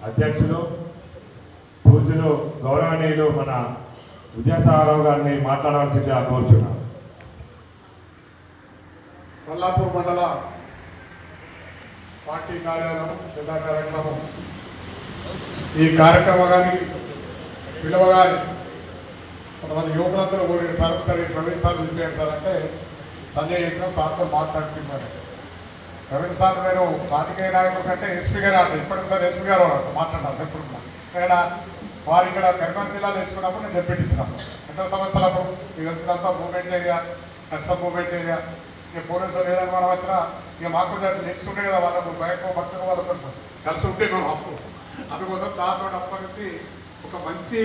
అధ్యక్షులు పూజలు గౌరవనీయులు మన విద్యాసాగరరావు గారిని మాట్లాడాల్సిందిగా కోరుచున్నాను. కొల్లాపూర్ మండల పార్టీ కార్యాలయం జిల్లా కార్యక్రమం ఈ కార్యక్రమానికి పిలవగానే కొంతమంది యువకులందరూ కోరిన సార్ ఒకసారి ప్రవీణ్ సార్ పిలిపారు సార్ అంటే సంజయ్ ఇంకా సార్తో మాట్లాడుతున్నారు. ప్రవీణ్ సార్ నేను రాజకీయ నాయకుడు కంటే ఎస్పీ గారు అంటే ఇప్పటికసారి ఎస్పీ గారు మాట్లాడాలి. ఎప్పుడు ఇక్కడ వారు ఇక్కడ కరీంనగర్ జిల్లాలో వేసుకున్నప్పుడు నేను చెప్పిస్తున్నాను ఎంతో సంవత్సరాలప్పుడు మీకు తెలిసినంత movement area Naxal movement area ఇక పోలీసులు ఏదైనా మనం వచ్చినా ఇక మాకు నెక్స్ట్ ఉంటే కదా వాళ్ళకు బయట భక్తులు వాళ్ళతో కలిసి ఉంటే మనం అప్పుడు అందుకోసం దాంతో అప్పటి నుంచి ఒక మంచి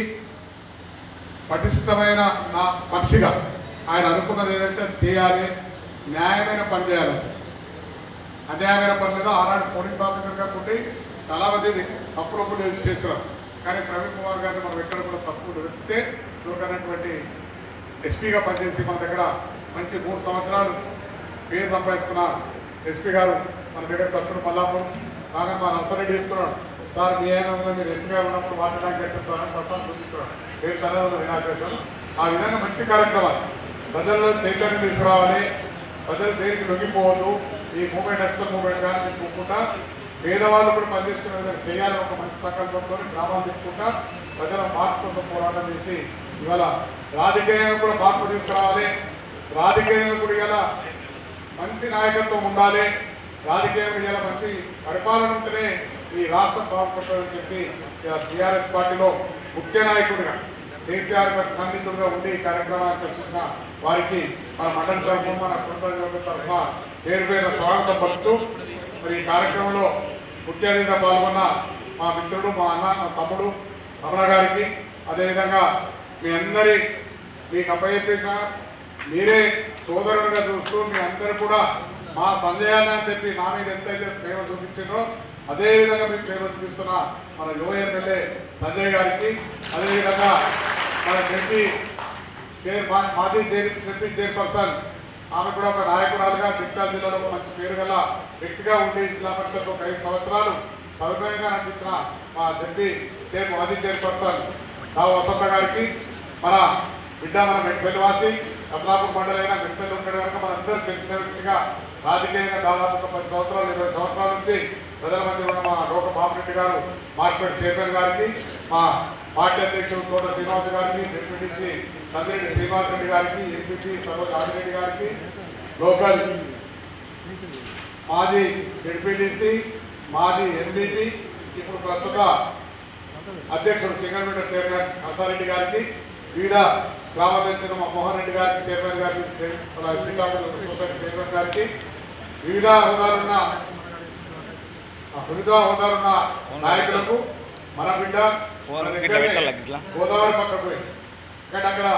పటిష్టమైన నా మనిషిగా ఆయన అనుకున్నది ఏదంటే చేయాలి, న్యాయమైన పని చేయాలని. అన్యాయమైన పని మీద ఆనాడు పోలీస్ ఆఫీసర్గా ఉండి చాలా మంది తప్పులు చేసినారు. కానీ ప్రవీణ్ కుమార్ గారిని మనం ఎక్కడ కూడా తప్పులు వెళ్తే దొరకనటువంటి ఎస్పీగా పనిచేసి మన దగ్గర మంచి 3 సంవత్సరాలు పేరు సంపాదించుకున్న ఎస్పీ గారు మన దగ్గర ఖర్చుడు మల్లాపురం కాగా మా నర్సరెడ్డి చెప్తున్నాడు సార్ మీ అయినా మీరు ఎస్పీ గారు ఉన్నప్పుడు మాట్లాడడానికి ఎట్టిస్తారని ప్రసాద్ చూపిస్తున్నాడు పేరు తనలో వినాశం. ఆ విధంగా మంచి కార్యక్రమాలు ప్రజల్లో చైతన్యం తీసుకురావాలి, ప్రజలు దేనికి లొంగిపోవద్దు, ఈ మూమెంట్ ఎక్స్ట్రా మూమెంట్ కానీ చెప్పుకుంటా పేదవాళ్ళు కూడా పనిచేసుకునే విధంగా చేయాలని ఒక మంచి సంకల్పంతో గ్రామాలు తిప్పుకుంటా ప్రజల మార్పు కోసం పోరాటం చేసి ఇవాళ రాజకీయంగా కూడా మార్పు తీసుకురావాలి, రాజకీయంగా కూడా ఇలా మంచి నాయకత్వం ఉండాలి, రాజకీయంగా ఇలా మంచి పరిపాలన ఉంటేనే ఈ రాష్ట్రం బాగుపడుతుందని చెప్పి టీఆర్ఎస్ పార్టీలో ముఖ్య నాయకుడిగా కేసీఆర్ గారి సన్నిహితుడిగా ఉండి ఈ కార్యక్రమాన్ని చర్చించిన వారికి మన మండలి తరఫున మన కుటుంబ తరఫున పేరు పేరు స్వాగతం పలుకుతూ మరి ఈ కార్యక్రమంలో ముఖ్య అతిథిగా పాల్గొన్న మా మిత్రుడు మా అన్న మా తమ్ముడు రమణ గారికి అదేవిధంగా మీ అందరి మీకు అప్పచెప్పేసిన మీరే సోదరుడిగా చూస్తూ మీ అందరూ కూడా మా సంజయాన్ని అని చెప్పి నా మీద ఎంతైతే ప్రేమ చూపించారో అదేవిధంగా మీకు ప్రేమ చూపిస్తున్న మన యువ ఎమ్మెల్యే సంజయ్ గారికి అదేవిధంగా మన మాజీ జెడ్పీ చైర్పర్సన్ ఆమె కూడా ఒక నాయకురాలుగా చిట్యాల జిల్లాలో ఒక మంచి పేరు గల వ్యక్తిగా ఉండి జిల్లా పరిషత్ ఒక 5 సంవత్సరాలు సౌకర్యంగా అనిపించిన మా జెడ్పీ మాజీ చైర్పర్సన్ రావు వసంత గారికి మన బిడ్డ మన మెట్పల్లివాసి కమలాపూర్ మండలైన మెట్పల్లి ఉండడం కనుక మనందరూ తెలిసిన వ్యక్తిగా రాజకీయంగా దాదాపు ఒక 10 సంవత్సరాలు 20 సంవత్సరాల నుంచి ప్రజల మధ్య ఉన్న మా లోక బాబురెడ్డి గారు మార్కెట్ చైర్మన్ గారికి మా పార్టీ అధ్యక్షుడు తోట శ్రీనివాస్ గారికి డిప్యూటీసీ సందిరెడ్డి శ్రీనివాస్ రెడ్డి గారికి ఎంపీపీ సరోజ్ ఆదిరెడ్డి గారికి లోకల్ మాజీ డిప్యూటీసీ మాజీ ఎంపీపీ ఇప్పుడు ప్రస్తుత అధ్యక్షుడు సింగల్ మీటర్ చైర్మన్ నర్సారెడ్డి గారికి వివిధ గ్రామ పెన్షన్ మా మోహన్ రెడ్డి గారికి చైర్మన్ గారికి శ్రీకాకుళం సొసైటీ చైర్మన్ గారికి వివిధ హోదాలున్న నాయకులకు మన బిడ్డ గోదావరి పక్కకు పోయి కానీ అక్కడ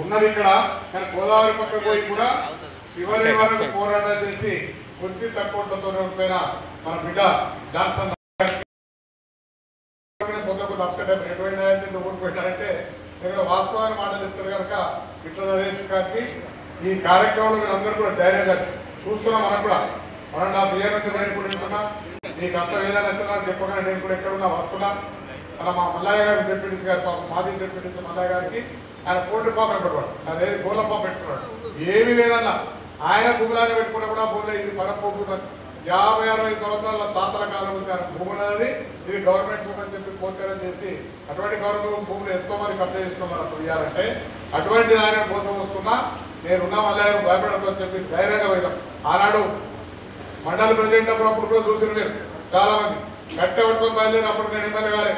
ఉన్నది ఇక్కడ కానీ గోదావరి పక్కకు పోయి కూడా చివరి వరకు పోరాటం చేసి కొద్ది తక్కువతో ఉండిపోయిన మన బిడ్డ జాన్సన్ కొంత అప్సెట్ ఎటువంటి ఊరిపోయారంటే ఇక్కడ వాస్తవాన్ని మాట చెప్తారు కనుక ఇట్లా నరేష్ గారికి ఈ కార్యక్రమంలో మీరు అందరూ కూడా ధైర్యంగా చూస్తున్నాం. మనం కూడా 1.5 years నుంచి నేను కూడా వింటున్నాం. ఈ కష్టం ఏదైనా వచ్చినా చెప్పగానే నేను కూడా ఎక్కడున్నా వస్తున్నా. అలా మా మల్లయ్య గారు జెడ్పీటీసీ గారు మాజీ జెడ్పీటీసీ మల్లయ్య గారికి ఆయన పోల్ట్రీ ఫామ్ పెట్టుకున్నాడు, అదే గోళ్ళ ఫామ్ పెట్టుకున్నాడు. ఏమీ లేదన్నా ఆయన భూములని పెట్టుకున్నా కూడా భూములు ఇది పరపోతుంది 50-60 సంవత్సరాల తాతల కాలం నుంచి ఆయన భూములు అనేది ఇది గవర్నమెంట్ భూమి అని చెప్పి పోర్చడం చేసి అటువంటి గవర్నమెంట్ భూములు ఎంతో మంది కబ్జా చేస్తున్నాం మనం ఇవ్వాలంటే అటువంటి ఆయన కోసం వస్తున్నా నేనున్నా మల్లయ్య భయపడద్దు చెప్పి ధైర్యంగా పోయినాం. ఆనాడు మండలి ప్రెసిడెంట్ అప్పుడు కూడా చూసిన మీరు చాలా మంది కట్టెపట్టుకొని బయలుదేరినప్పుడు నేను ఎమ్మెల్యే కాలే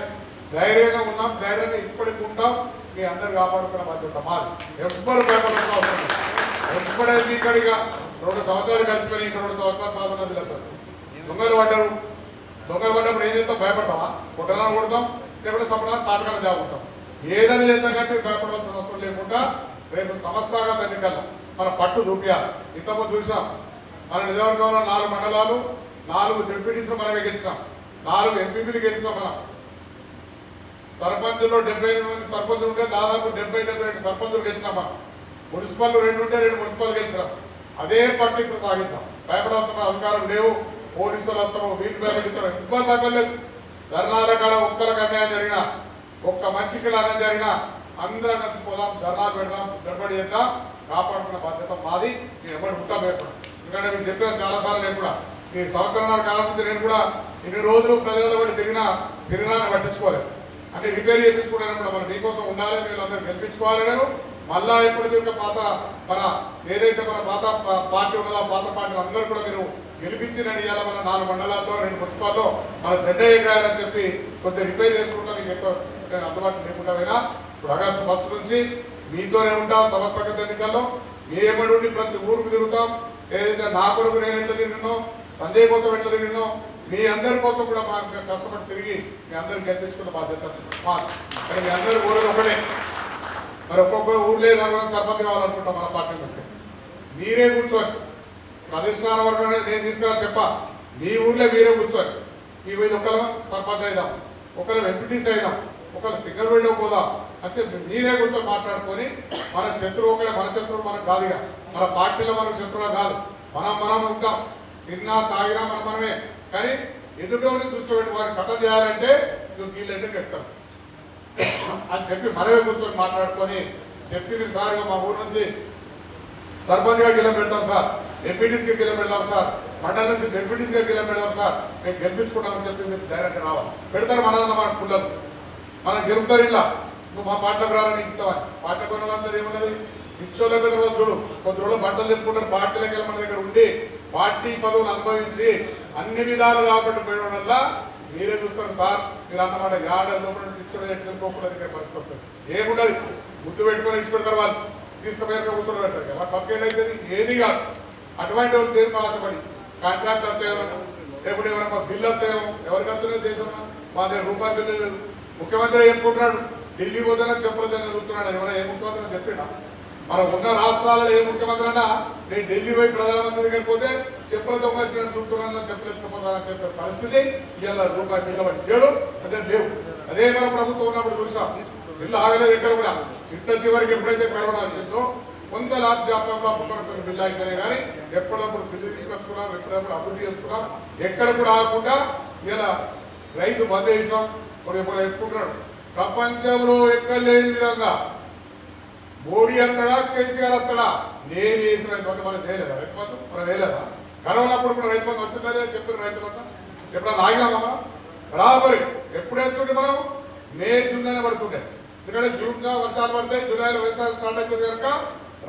ధైర్యంగా ఉన్నాం, ధైర్యంగా ఇప్పటికి ఉంటాం. మీ అందరు కాపాడుకున్న బాధ్యత మాది. ఎవ్వరు భయపడాల్సిన అవసరం లేదు. ఎప్పుడైతే ఇక్కడిగా 2 సంవత్సరాలు కలిసిపోయి ఇంకా 2 సంవత్సరాలు పాల్గొన్నది లేదు. దొంగలు పడ్డారు, దొంగలు పడ్డప్పుడు ఏం చేస్తాం? భయపడతామా? కొట్టడానికి కొడతాం, లేకపోతే సంపడానికి సాటకాలు జాగుతాం. ఏదైనా చేద్దాం కంటే భయపడాల్సిన అవసరం లేకుండా రేపు సంస్థాగత ఎన్నికల్లో మన పట్టు చూపించాలి. ఇంతకుముందు చూసాం మన నిజవర్గంలో 4 మండలాలు 4 డిప్యూటీస్లు మనమే గెలిచినాం, 4 ఎంపీపీలు గెలిచినాం. మనం సర్పంచులు 78 మంది సర్పంచులు ఉంటే దాదాపు 70-72 సర్పంచులు గెలిచినాం. మనం మున్సిపల్ 2 ఉంటే 2 మున్సిపల్ గెలిచినాం. అదే పట్టు ఇప్పుడు సాగిస్తాం. భయపడాల్సిన అధికారం లేవు. పోలీసులు వస్తాము, వీళ్ళు భయపడతారు, ఎవ్వరు భయపడలేదు. ధర్నాల కాడ ఒక్కరికి అన్యాయం జరిగినా, ఒక్క మనిషికి అన్యాయం జరిగినా అందరం కలిసి పోదాం, ధర్నాలు పెడదాం, గడబడి చేద్దాం, కాపాడుకున్న బాధ్యత మాది. నేను ఎవరు ఉంటాం ఎప్పుడు, ఎందుకంటే మీకు చెప్పిన చాలాసార్లు నేను కూడా ఈ సంవత్సరాల కాలం నుంచి నేను కూడా ఇన్ని రోజులు ప్రజల్లో కూడా తిరిగిన శరీరాన్ని పట్టించుకోలేదు. అంటే రిపేర్ చేయించుకోవడానికి కూడా మనం మీకోసం ఉండాలి, వీళ్ళందరూ గెలిపించుకోవాలి. నేను మళ్ళా ఎప్పుడు తిరిగి పాత మన ఏదైతే మన పాత పార్టీ ఉన్నదో ఆ పాత పార్టీ అందరూ కూడా మీరు గెలిపించినని ఇవాళ మన 4 మండలాల్లో 2 మున్సిపాల్లో మన జెండా ఎగరాయాలని చెప్పి కొంచెం రిపేర్ చేసుకుంటా మీకు ఎక్కువ అందుబాటులో లేకుండా పోయినా ఇప్పుడు ఆగస్టు 1 నుంచి మీతోనే ఉంటాం. సంస్థాగత ఎన్నికల్లో మీ ఏమడి ఉండి ప్రతి ఊరికి తిరుగుతాం. ఏదైతే నా కొరకు నేను ఎట్లా తిరిగినో, సంజయ్ కోసం ఎట్లా తిరిగినో, మీ అందరి కోసం కూడా మాకు కష్టపడి తిరిగి మీ అందరికి గెలిపించుకున్న బాధ్యత మాకు. కానీ మీ అందరూ కోరేది ఒకటే, మరి ఒక్కొక్క ఊళ్ళో సర్పంచ్ కావాలనుకుంటాం మన పార్టీ నుంచి. మీరే కూర్చోండి, అధిష్టాన వర్గం నేను తీసుకురా చెప్పా, మీ ఊళ్ళో మీరే కూర్చోండి. ఈ వీళ్ళు ఒకళ్ళ సర్పంచ్ అయిదాం, ఒకళ్ళు ఎంపీటీసీ అయిదాం, ఒకళ్ళు సింగల్ విండో పోదాం అని చెప్పి మీరే కూర్చొని మాట్లాడుకొని మన శత్రువు ఒకటే, మన శత్రువు మనకు కాదుగా, మన పార్టీలో మనకు శత్రువుగా కాదు, మనం ఉంటాం. తిన్నా తాగినా మనమే. కానీ ఎదుటోని దృష్టిలో పెట్టి వారిని కథ చేయాలంటే వీళ్ళు ఎందుకు ఎక్కుతారు అని చెప్పి మనమే కూర్చొని మాట్లాడుకొని చెప్పి సార్ మా ఊరు నుంచి సర్పంచ్గా గిలం పెడతాం సార్, ఎంపీటీసీగా గిలం పెడతాం సార్, మండలం నుంచి డెప్యూటీసీగా గిలం పెడతాం సార్, మేము గెలిపించుకుంటామని చెప్పి మీరు డైరెక్ట్ రావాలి. పెడతారు మన పిల్లలు, మనం గెలుపుతారు. ఇలా నువ్వు మా పాటలకు రాలని ఇంటావని పాటలు కొన్న వాళ్ళందరూ ఏమన్నది పిచ్చోళ్ళ మీద చూడు, కొంత రోజులు బట్టలు చెప్పుకుంటారు. పార్టీలకు వెళ్ళి మన దగ్గర ఉండి పార్టీ పదవులు అనుభవించి అన్ని విధాలు రాబట్టి పోయడం వల్ల మీరే చూస్తారు సార్. మీరు అన్నమాట యాడ లోపల పిచ్చోడు ఎట్టుకోకుండా దగ్గర పరిస్థితి వస్తుంది. ఏముండదు, గుర్తు పెట్టుకొని ఇచ్చి పెడతారు. వాళ్ళు తీసుకుపోయాక కూర్చొని పెడతారు కదా, పక్కేదైతే ఏది కాదు. అటువంటి వాళ్ళు దేనికి ఆశపడి కాంట్రాక్ట్ వస్తేమో, లేకపోతే ఎవరైనా బిల్లు వస్తేమో, ఎవరికి వస్తున్నాయో దేశంలో మా దగ్గర రూపాయలు బిల్లు లేదు. ముఖ్యమంత్రి చెప్పుకుంటున్నాడు, ఢిల్లీ పోతేనే చెప్పలేదని చూస్తున్నాడు. ఎవరైనా ఏ ముఖ్యమంత్రి చెప్పినా, మనం ఉన్న రాష్ట్రాలలో ఏ ముఖ్యమంత్రి అన్నా నేను ఢిల్లీ పోయి ప్రధానమంత్రి దగ్గరికి పోతే చెప్పులతో వచ్చినట్టు చూస్తున్నాను, చెప్పలేకపోతానని చెప్పే పరిస్థితి ఇవాళ రూపాయి బిల్లు లేడు, అదే లేవు. అదే మన ప్రభుత్వం ఉన్నప్పుడు చూసాం, బిల్లు ఆగలేదు ఎక్కడ కూడా. చివరికి ఎప్పుడైతే కరోనా వచ్చిందో కొంత జాప్యం బిల్లు అయిపోయినాయి. కానీ ఎప్పుడప్పుడు బిల్లు తీసుకొచ్చుకున్నాం, ఎప్పుడప్పుడు అభివృద్ధి చేసుకున్నాం, ఎక్కడ కూడా ఆగకుండా ఇలా రైతు బంద్ చేసాం. ఇప్పుడు ఎప్పుడు ఎత్తుకుంటున్నాడు ప్రపంచంలో ఎక్కడ లేని విధంగా మోడీ అత్తడా కేసీఆర్ అత్తడా నేను వేసిన రైతు బంధు మనం చేయలేదా? రైతు బంధు మనం వేయలేదా? కరోనా అప్పుడు కూడా రైతు బంధు వచ్చిందా లేదా చెప్పిన రైతు బంధు ఎప్పుడన్నా ఆగినామా? రాబోయే ఎప్పుడు వెళ్తుంటే మనం మే జూన్లోనే పడుతుండే. ఎందుకంటే జూన్గా వర్షాలు పడతాయి, జూలైలో వర్షాలు స్టార్ట్ అవుతుంది కనుక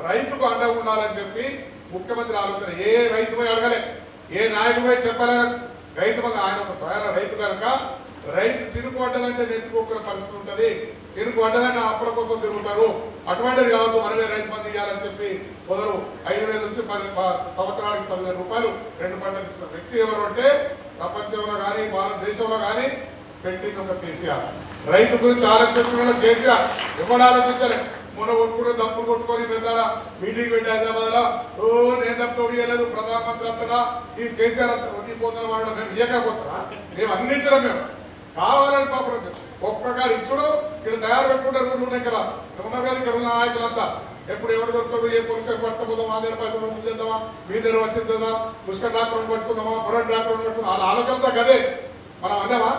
రైతుకు అండగా ఉండాలని చెప్పి ముఖ్యమంత్రి ఆలోచన. ఏ రైతు పోయి అడగలే, ఏ నాయకుడు పోయి చెప్పలే రైతు బంధు. ఆయన ఒక స్వయాన రైతు కనుక రైతు చిరుకు పడ్డదంటే నెత్తుకోకునే పరిస్థితి ఉంటుంది. చిరుకు పడ్డదంటే అప్పుల కోసం తిరుగుతారు. అటువంటిది కాదు, మనమే రైతు బంధు ఇవ్వాలని చెప్పి మొదలు 5,000 నుంచి 10 సంవత్సరానికి 10,000 రూపాయలు 2 పంటలు ఇచ్చిన వ్యక్తి ఎవరు అంటే ప్రపంచంలో కానీ భారతదేశంలో కానీ పెట్టింది ఒక కేసీఆర్. రైతు గురించి ఆలోచించడంలో కేసీఆర్ ఎవరు ఆలోచించాలి? మొన్న కొట్టుకుని దప్పులు కొట్టుకొని పెద్దారా మీటింగ్ పెట్టి హైదరాబాద్లో నేను తప్పు ఇవ్వలేదు, ప్రధానమంత్రి అంతగా ఈ కేసీఆర్ అంతా కొట్టిపోతున్న వాళ్ళు మేము ఇవ్వకపోతారా? మేము అందించడం మేము కావాలని పాపం ఒక్కగారు ఇచ్చుడు ఇక్కడ తయారు పెట్టుకుంటారు. ఉన్నాయి ఇక్కడ ఉన్నారు కదా, ఇక్కడ ఉన్న నాయకులంతా ఎప్పుడు ఎవరు దొరుకుతారు, ఏ పోలీసులు పట్టుకుపోదామా, మా దగ్గర పైసలు ముందేద్దామా, మీ దగ్గర వచ్చిద్దామా, పుష్కర్ డాక్టర్ని పట్టుకుందామా, బొరడ్ డాక్టర్ని పట్టుకుందాం, వాళ్ళ ఆలోచనతో కదే. మనం అన్నామా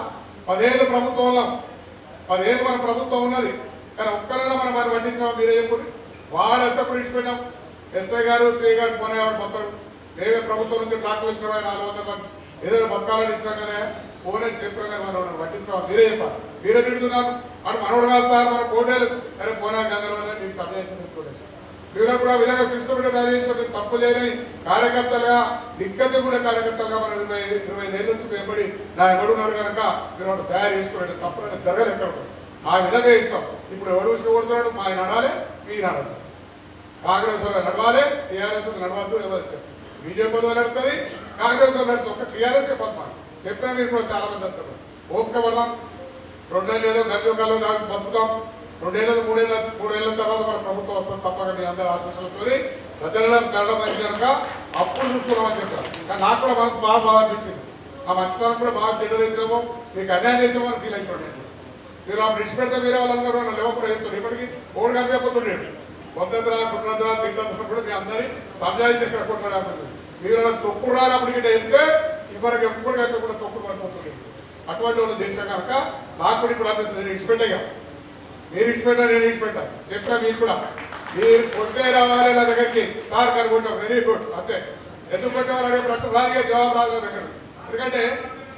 10 ఏళ్ళు ప్రభుత్వం ఉన్నాం, 10 ఏళ్ళు మన ప్రభుత్వం ఉన్నది. కానీ ఒక్కరైనా మనం వారిని పట్టించినామా? మీరే చెప్పండి. వాడు ఎస్ఐప్పుడు ఇచ్చిపోయినాం, ఎస్ఐ గారు సిఐ గారు పోనేవాడు మొత్తాడు. మేమే ప్రభుత్వం నుంచి డాక్టర్లు ఇచ్చిన 400 మంది ఏదైనా బతకాలని ఇచ్చినా కానీ పోనే చెప్పినా కానీ మనం పట్టించినామా? మీరే చెప్పాలి. మీరే తిడుతున్నారు. అటు మనోడు కాదు సార్, మన కోటేలు అరే పోనా గంగరవాళ్ళ మీకు సమయం కోటేశారు. మీరు కూడా ఆ విధంగా సిస్టమ్ తయారు చేసిన తప్పు లేని కార్యకర్తలుగా దిగ్గజ కార్యకర్తలుగా మనం 25 ఏళ్ళ నుంచి వెంబడి నా ఎవడున్నారు కనుక మీరు వాడు తయారు చేసుకోండి. తప్పులని జరగదు ఎక్కడ ఆ విధంగా ఇస్తాం. ఇప్పుడు ఎవరు విషయం కొడుతున్నాడు? మా నడాలి, మీరు నడాలి. కాంగ్రెస్ వాళ్ళు నడవాలి, టీఆర్ఎస్ నడవద్దు. ఎవరు వచ్చారు? బీజేపీ నడుతుంది, కాంగ్రెస్ వాళ్ళు నడుస్తుంది. ఒక టీఆర్ఎస్ పద్మాలు చెప్పినా మీరు కూడా చాలా మంది వస్తారు. ఓపిక పడదాం, 2 ఏళ్ళు ఏదో గల్యోగాల్లో దానికి బతుకుతాం. 2 ఏళ్ళు 3 ఏళ్ళ తర్వాత మన ప్రభుత్వం వస్తుంది తప్పక. మీ అందరి ఆశీస్సులతో ప్రజలను కలడం అయింది కనుక అప్పుడు చూసుకున్నామని చెప్పారు. కానీ నాకు కూడా మనసు బాగా అనిపించింది. ఆ మంచితనం కూడా బాగా చెడ్డదైతేమో మీకు అన్యాయం చేసేమో ఫీల్ అయిపోయాడు. మీరు ఆ బ్రిడ్జ్ పెడితే వేరే వాళ్ళందరూ లేవకుండా చెప్తారు. ఇప్పటికీ ఓడి కనిపించకపోతుండేది కొద్దంతరా కుట్రంతరా తింటంతరం కూడా మీ అందరి సంజాయించి ఎక్కడ కొట్టడానికి మీరు తొక్కుడు రానప్పటికీ వెళ్తే ఇవరకు ఎప్పుడు కూడా తొక్కుడు పడిపోతుంది. అటువంటి వాళ్ళు చేసా కనుక నాకు కూడా ఇప్పుడు అనిపిస్తుంది నేను ఇచ్చిపెట్టగా మీరు ఇచ్చిపెట్టా నేను ఇచ్చిపెట్టా చెప్పా మీరు కూడా మీరు కొట్టే రావాలి నా దగ్గరికి సార్ కనుకుంటాం వెరీ గుడ్ అంతే ఎందుకు కొట్టేవాళ్ళు ప్రశ్న రాదుగా జవాబు రాదు నా దగ్గర నుంచి ఎందుకంటే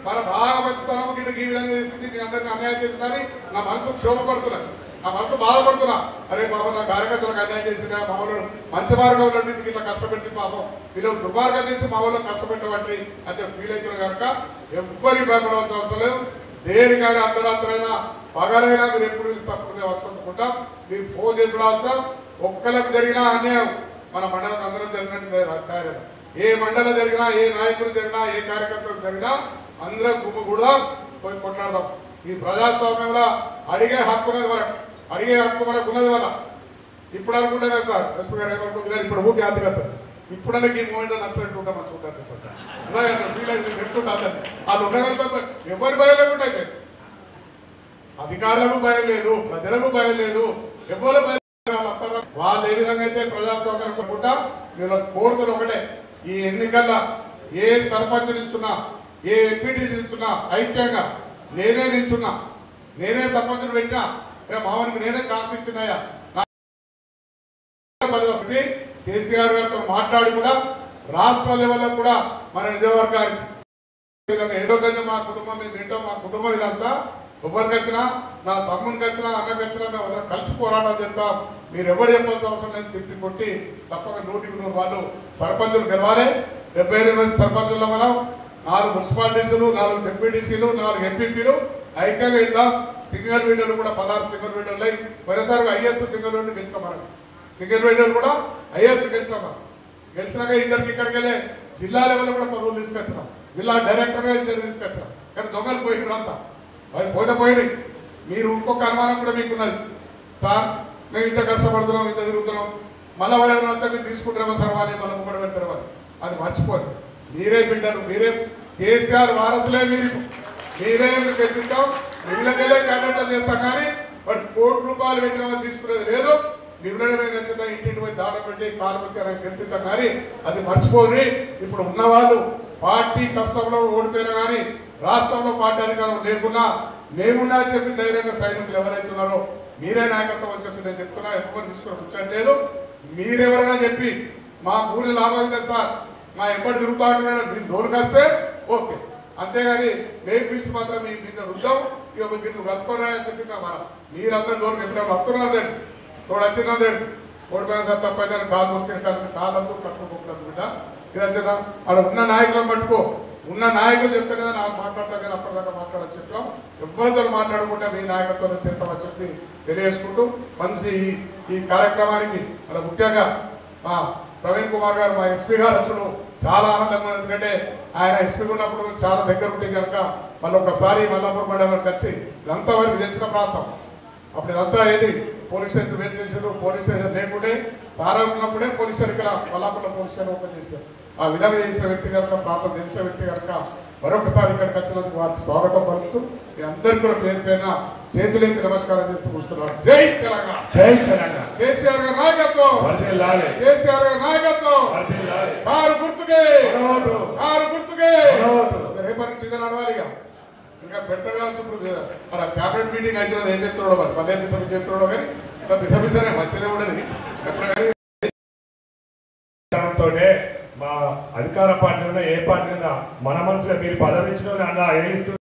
మన బాగా మంచితనం కిందకి ఈ విధంగా చేసింది మీ అందరికీ అన్యాయం చేసిందని నా మనసు క్షోభపడుతున్నాను నా మనసు బాధపడుతున్నా అరే బాబు నా కార్యకర్తలకు అన్యాయం చేసిందా మా వాళ్ళు మంచి మార్గంలో నుంచి ఇట్లా కష్టపెట్టి పాపం వీళ్ళు దుర్మార్గం చేసి మా వాళ్ళు కష్టపెట్టబట్టి అని చెప్పి ఫీల్ అవుతున్నారు కనుక ఎవ్వరికి భయపడవలసిన అవసరం లేదు దేనికైనా అర్ధరాత్రైనా పగలైనా మీరు ఎప్పుడు పిలుస్తాం వస్తుంటాం మీరు ఫోన్ చేసి రావచ్చా ఒక్కరికి జరిగినా అన్యాయం మన మండలం అందరం జరిగినట్టు ఏ మండలం జరిగినా ఏ నాయకులు జరిగినా ఏ కార్యకర్తలు జరిగినా అందరం గుమ్మ కూడా పోయి కొట్లాడదాం ఈ ప్రజాస్వామ్యంలో అడిగే హక్కు మనకు ఉన్నది వల్ల ఇప్పుడు అనుకుంటేనే సార్ ఎస్పీ గారు ఏమనుకుంటుంది ఇప్పుడు ఊరికి ఆర్థికత ఇప్పుడనే ఈ మూమెంట్ నచ్చినట్టు ఉంటాం మనం చూడాలి అలాగే ఫీల్ అయితే చెప్తుంటారు వాళ్ళు ఉండగలుగుతారు ఎవరి భయం లేకుండా అయిపోయింది అధికారులకు భయం లేదు ప్రజలకు భయం లేదు ఎవరు భయం వాళ్ళు ఏ విధంగా అయితే ప్రజాస్వామ్యం కోరుకుంటా వీళ్ళ కోరుకుని ఒకటే ఈ ఎన్నికల్లో ఏ సర్పంచ్ నిల్చున్నా ఏ ఎంపీటీ నిల్చున్నా ఐక్యంగా నేనే నిల్చున్నా నేనే సర్పంచులు పెట్టినా మామూలుగా నేనే ఛాన్స్ ఇచ్చినాయా కేసీఆర్ గారితో మాట్లాడి కూడా రాష్ట్ర లెవెల్లో కూడా మన నిజవర్గానికి ఏదో కొంచెం మా కుటుంబం మీద తింటాం మా కుటుంబం ఇదంతా ఎవరికి వచ్చినా నా తమ్మునికి వచ్చినా అన్నకి వచ్చినా మేము అందరం కలిసి పోరాటం చేస్తాం మీరు ఎవరు చెప్పాల్సిన అవసరం లేదు తిప్పి కొట్టి తప్పక 100కి 100 వాళ్ళు సర్పంచులు గెలవాలి 78 మంది సర్పంచుల్లో మనం 4 మున్సిపాలిటీసులు 4 జెడ్పీటీసీలు 4 ఎంపీపీలు ఐక్యంగా ఇద్దాం సింగల్ విండోలు కూడా 16 సింగల్ విండోలు అయి పోయినసారి ఐఎస్ సింగల్ విండో గెలిచినాం మనం సింగల్ విండోలు కూడా ఐఎస్ గెలిచినాం మనం గెలిచినాక ఇద్దరికి ఇక్కడికి వెళ్ళి జిల్లా లెవెల్లో కూడా పదవులు తీసుకొచ్చినాం జిల్లా డైరెక్టర్గా ఇద్దరు తీసుకొచ్చినాం కానీ దొంగలు పోయినారు అంతా అవి పోయినాయి మీరు ఇంకొక అనుమానం కూడా మీకున్నది సార్ మేము ఇంత కష్టపడుతున్నాం ఇంత తిరుగుతున్నాం మళ్ళీ వాడేమంతా మీరు తీసుకుంటారేమో సార్ వాళ్ళు మళ్ళీ ముమ్మడి పెడతారు వాళ్ళు అది మర్చిపోదు మీరే బిడ్డరు మీరే కేసీఆర్ వారసులే మీరే తెప్పిస్తాం మిమ్మల్ని క్యాండిడేట్లు చేస్తాం కానీ వాడు ₹1 పెట్టిన వాళ్ళు తీసుకునేది లేదు మిమ్మల్ని మేము నచ్చిన ఇంటింటి పోయి దానం పెట్టి కాలు పెట్టి గెలిపిస్తాం కానీ అది మర్చిపోయి ఇప్పుడు ఉన్నవాళ్ళు పార్టీ కష్టంలో ఓడిపోయినా కానీ రాష్ట్రంలో పార్టీ అధికారం లేకున్నా మేమున్నా చెప్పి ధైర్యంగా సైనికులు ఎవరైతే ఉన్నారో మీరే నాయకత్వం అని చెప్పి నేను చెప్తున్నా ఎవరు తీసుకుని వచ్చట్లేదు మీరెవరైనా చెప్పి మా ఊరి లాభం లేదు సార్ మా ఎప్పటి తిరుగుతా ఉంటున్నాడు మీరు దోలుకు వస్తే ఓకే అంతేగాని మేము పిలిచి మాత్రం మీ మీద రుద్దాం ఇక మీరు కలుపుకోరాయని చెప్పి మీరందరూ దూరం ఎప్పుడైనా వస్తున్నారు లేదు తోడు వచ్చినదే ఓడిపోయిన సార్ తప్పైతే కాలు మొక్కిన కాలంతో కట్టుకోకూడదు బిడ్డ ఇది వచ్చిన అక్కడ ఉన్న నాయకులను పట్టుకో ఉన్న నాయకులు చెప్తే కదా నాకు మాట్లాడతా కానీ అప్పటిదాకా మాట్లాడని చెప్పాం ఎవరితో మాట్లాడకుండా మీ నాయకత్వం చేస్తామని చెప్పి తెలియజేసుకుంటూ మంచి ఈ కార్యక్రమానికి మన ముఖ్యంగా మా ప్రవీణ్ కుమార్ గారు మా ఎస్పీ గారు వచ్చును చాలా ఆనందంగా ఎందుకంటే ఆయన ఎస్పీ ఉన్నప్పుడు చాలా దగ్గర ఉంటే కనుక మళ్ళీ ఒకసారి మల్లాపూర్ మండలానికి వచ్చి ఇదంతా వరకు తెలిసిన ప్రాంతం అప్పుడు ఇదంతా ఏది పోలీస్ స్టేషన్ వేరు చేశారు పోలీస్ స్టేషన్ లేకుంటే సారా ఉన్నప్పుడే పోలీస్ స్టేషన్ ఇక్కడ మల్లాపూర్లో పోలీస్ స్టేషన్ ఓపెన్ చేశారు ఆ విధంగా చేసిన వ్యక్తి కనుక ప్రాంతం తెలిసిన వ్యక్తి కనుక మరొకసారి ఇక్కడికి వచ్చినందుకు వారికి స్వాగతం పలుకుతూ మీ అందరికీ కూడా పేరు పైన చేతులెత్తి నమస్కారం చేస్తూ కూర్చున్నారు జై తెలంగాణ జై తెలంగాణ కేసీఆర్ గారి నాయకత్వం కేసీఆర్ గారి నాయకత్వం కారు గుర్తుకే రేపటి నుంచి నడవాలిగా ఇంకా పెట్టగా ఇప్పుడు మన క్యాబినెట్ మీటింగ్ అయితే ఏం చెప్తున్నాడో మరి 15 చెప్తున్నాడో కానీ ఇంకా బిసబిసనే మంచిదే ఉండదు ఎప్పుడు కానీ మా అధికార పార్టీ ఏ పార్టీ మన మనసులో మీరు పదవించిన అలా ఏడుస్తూ